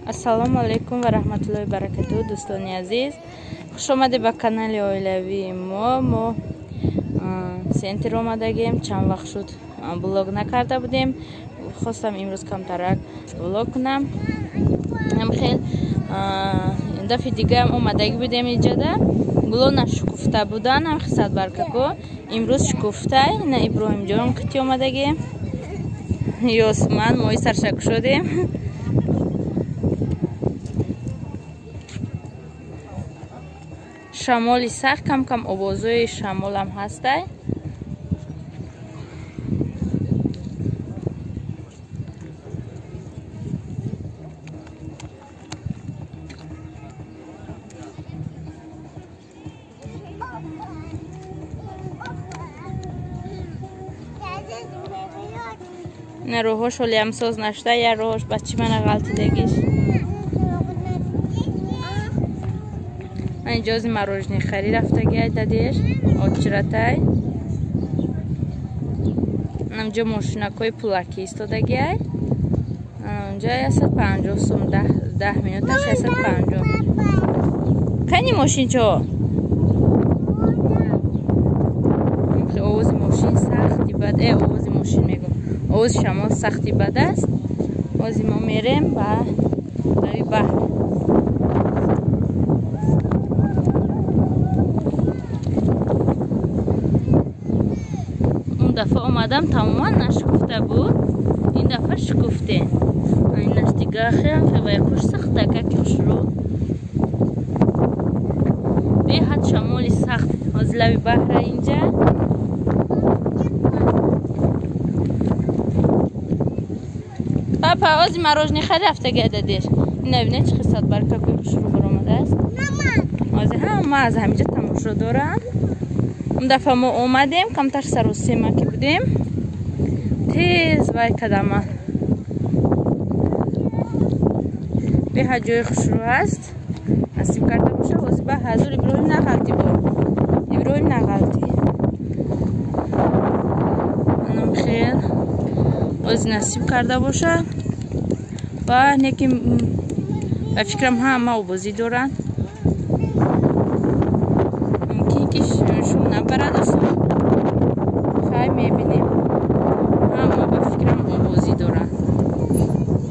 السلام علیکم و رحمت الله و برکاته. دوستان عزیز خوش آمده به کانال اویلوی ما سنتر آمدگیم. چند وقت شد بلاگ نکرده بودیم، خواستم امروز کمترک بلاگ کنم. هم خیلی دفعه دیگه هم آمدگی بودیم اینجا ده گلو شکفته بودن، هم خیلی برککو امروز شکفته. نه ابراهیم جان کتی آمدگیم یاسمن مای سرشک شدیم. شمالی سخت کم کم آوازوی شمال هم هسته. نه روحش ولی هم ساز نشده، یا روحش بچی من غلطی دگیش. من اجازه مروجنی خری رفته گیه دادیش آچرتای نمجا ماشینکوی پولکی استاده گیه اونجا 150 سوم 10 مینوتش 150. کنی ماشین چو آواز ماشین سختی بد. آواز ماشین میگم آواز شمال سختی بد است. آواز ما میریم با روی بحر. دفعه آمدم تماما نشکفته بود، این دفعه شکفته. این نشتیگاه خیلی فیوه کش سخته که کش رو به حد شمالی سخت از لبی بحر اینجا. پاپا آزی مراجنی خیلی رفته گرده دیش. این نبینه چه خیصد برکه کوی کش رو برامده است. آزی هم ما از همینجا تماش رو دارم. اون دفعه ما اومدیم کمتر سر و سیمه که بودیم تیز وای کدامه به جای خوش رو هست. نصیب کرده باشه واسه به حضور ابراهیم نغلطی بود. ابراهیم نغلطی منم خیل واسه نصیب کرده باشه و نیکی به فکرم همه بازی دارن. نبرد است خیلی میبینیم اما به فکرم آوازی دارن.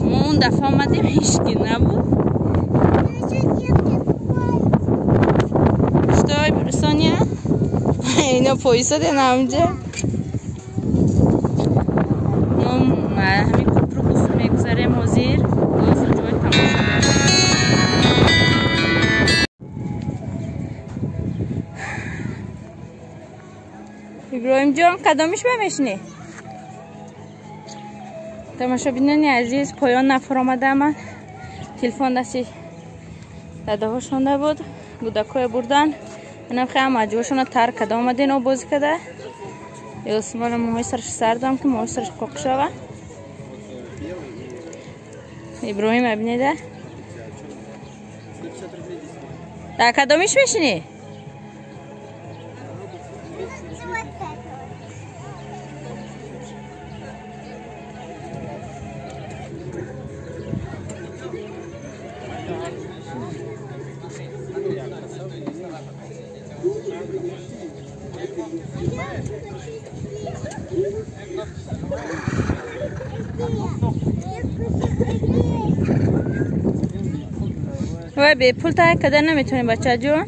ما اون دفعه آمدیم هیچکی نبود. شتای برسانیه اینا پایسا دین همونجا ما همین کپ رو بسو میگذاریم وزیر دوست جای تماشا. ابراهیم جان کدامیش بمیشنی؟ تماشا بیننی عزیز پایان نفر آمده من تلفن دستی داده ها شونده بود گودکای بردن. منم خیلی مجبورشون ترک کده آمدین و بازی کده یا اسمان موهای سرش سردم که موهای سرش قاق شوه. ابراهیم ابینیده در کدامیش میشنی؟ وای به پول تا کده نمیتونی بچه جون.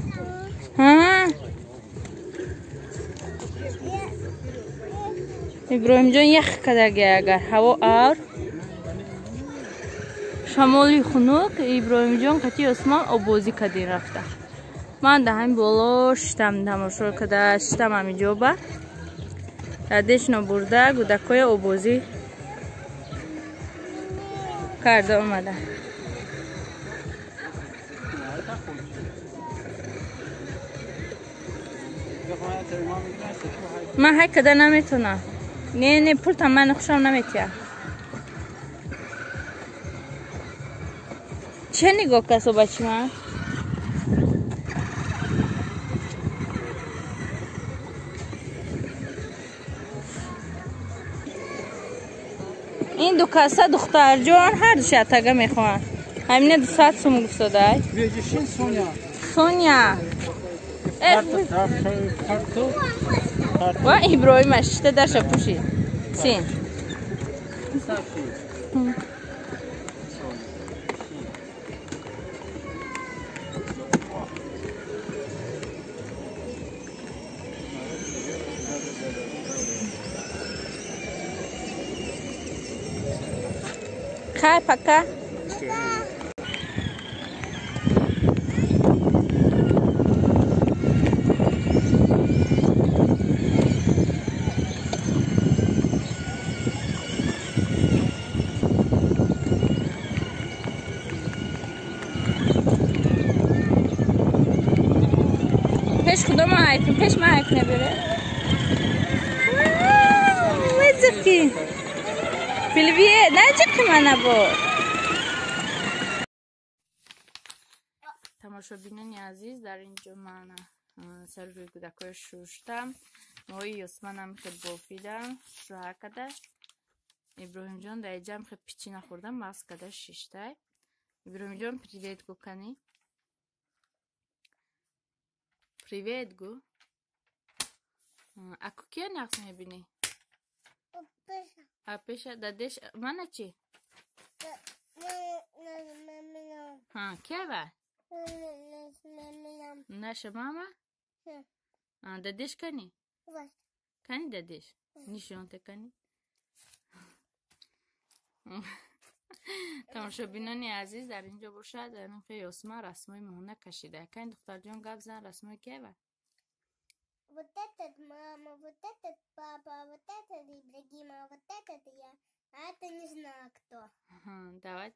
ابراهیم جان یخ کده گه اگر هوا آر شمالی خنک ابراهیم جان کتی اسمان آبازی کدی رفته. من ده همین بالا شتم تماشا کده شتم همین جا با دردش نبرده گودکای آبازی کرده اومده. من های کده نمیتونم. نه پول تا من خوشم نمیتیم. چه نگاه کسو بچی من؟ این دو کاسه دختر جان هر شتگه میخوان. همینه 200 сом گفتادای Видишь, Соня? Соня ва иброимаш шта даша пуши син Хай, пока. Пеш кудом айкун? Пеш ма айкун набере? Вайзаки. Привет, найдёте мана бо? Тамошобинани азиз, дар инҷо ман сари рӯи кӯдакҳои шуштам. Мои Османам хел бофидам, шӯҳа када. Иброҳимҷон дар инҷам хел пичина хӯрдам, мағз када шиштай. Иброҳимҷон, привет гукани. Привет гу. Аку кия нағз мебини? Пеша дадеш мана чи? Кева? Наша мама? Дадеш кани? Кани дадеш? Нишонте кани? тамошобинони азиз, дар инҷо бошад хеле Осман расмои моҳона кашида. Кани духтарҷон гап зан, расмои кева? Вот этот мама, вот этот папа, вот этот Ибрагима, вот этот я. А это не знаю кто. Давай.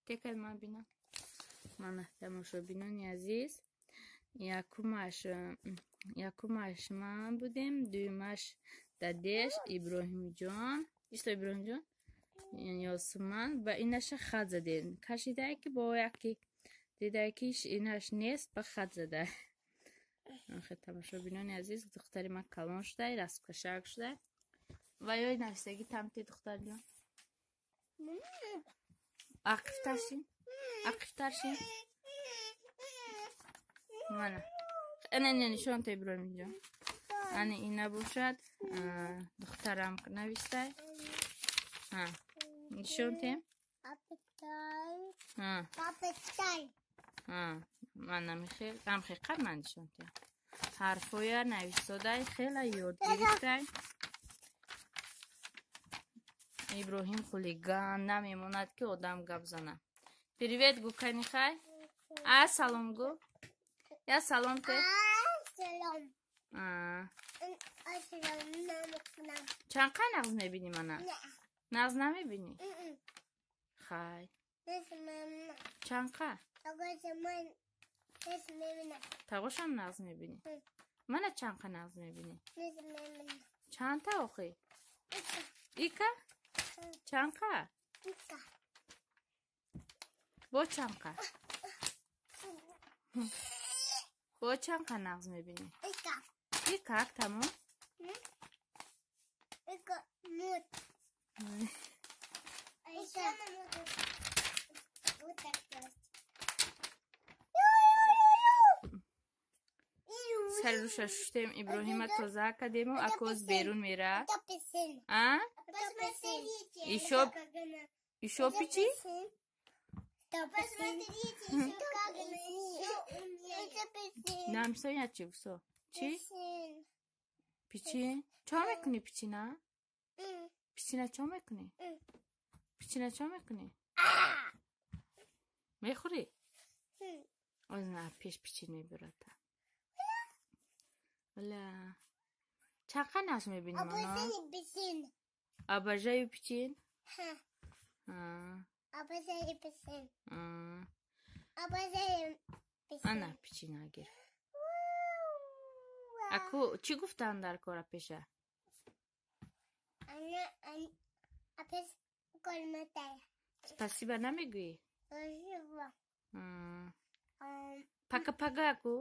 Текай ма бина. Мана тамошобинони азиз. Якумаш ман будем, дуюмаш дадеш Иброҳимҷон. Исто Иброҳимҷон? Осман ба инаша хат задем. Кашидае ки бо яки дидае ки инаш нест, ба хат задае. тамошобинони азиз, духтари ман калон шудай, расткашак шудай. Ва ёи нависагӣ тамти духтарҷон. Ақифтаршин. Мана. Ана нишонта Иброҳимҷон. Ани ина бошад. Духтарам навистай. Нишонтем? Папетай. Манам хел ман нишонтем. ҳарфоя навистодай, хела ёд гирифтай. Иброҳим хулиган намемонад ки одам гап зана. Привет гу кани хай. Салом гу. Я салом те. Салом. Чанд қай нағз мебини мана? Нағз намебини? Хай. Чанд қа? Тағошам нағз мебини? Мана чанд қа нағз мебини? Чанд та охи? Ика? Чанд қа? Бо чанд қа? Бо чанд қа нағз мебини? Ика тамом? Ика мут. сари рӯша шуштем. Иброҳима тоза кадему, акоз берун мера. Ишо пичи? намисоя чи усо? Чи? Пичин? Чо мекунӣ пичина? Пичина чо мекунӣ? Пичина чо мекунӣ? Мехӯрӣ? Озна пеш пичин мебирата. Вала. Чанд қа нағз мебини мана? Абажаю пичин? Ана пичина гир. Аку чӣ гуфтан дар кора пеша? Спасибо намегӯӣ? Пака-пага аку?